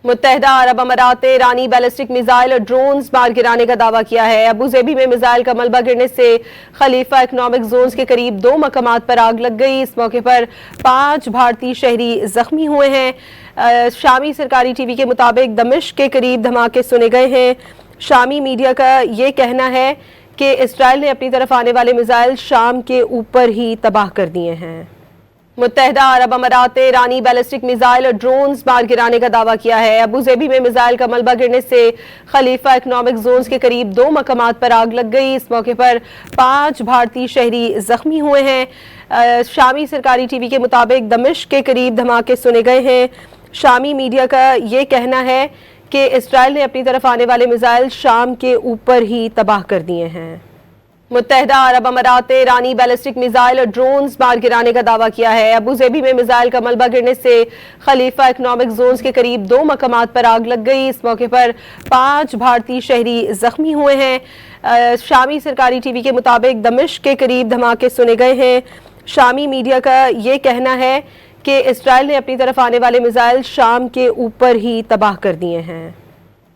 متحدہ عرب امارات نے ایرانی بیلسٹک میزائل اور ڈرونز مار گرانے کا دعویٰ کیا ہے۔ ابوظہبی میں میزائل کا ملبہ گرنے سے خلیفہ اکنامک زونز کے قریب 2 مقامات پر آگ لگ گئی۔ اس موقع پر 5 بھارتی شہری زخمی ہوئے ہیں۔ شامی سرکاری ٹی وی کے مطابق دمشق کے قریب دھماکے سنے گئے ہیں۔ شامی میڈیا کا یہ کہنا ہے کہ اسرائیل نے اپنی طرف آنے والے میزائل شام کے اوپر ہی تباہ کر دیے ہیں۔ متحدہ عرب امارات نے ایرانی بیلسٹک میزائل اور ڈرونز مار گرانے کا دعویٰ کیا ہے۔ ابوظہبی میں میزائل کا ملبہ گرنے سے خلیفہ اکنامک زونز کے قریب 2 مقامات پر آگ لگ گئی۔ اس موقع پر 5 بھارتی شہری زخمی ہوئے ہیں۔ شامی سرکاری ٹی وی کے مطابق دمشق کے قریب دھماکے سنے گئے ہیں۔ شامی میڈیا کا یہ کہنا ہے کہ اسرائیل نے اپنی طرف آنے والے میزائل شام کے اوپر ہی تباہ کر دیے ہیں۔ متحدہ عرب امارات نے ایرانی بیلسٹک میزائل اور ڈرونز مار گرانے کا دعویٰ کیا ہے۔ ابوظہبی میں میزائل کا ملبہ گرنے سے خلیفہ اکنامک زونز کے قریب 2 مقامات پر آگ لگ گئی۔ اس موقع پر 5 بھارتی شہری زخمی ہوئے ہیں۔ شامی سرکاری ٹی وی کے مطابق دمشق کے قریب دھماکے سنے گئے ہیں۔ شامی میڈیا کا یہ کہنا ہے کہ اسرائیل نے اپنی طرف آنے والے میزائل شام کے اوپر ہی تباہ کر دیے ہیں۔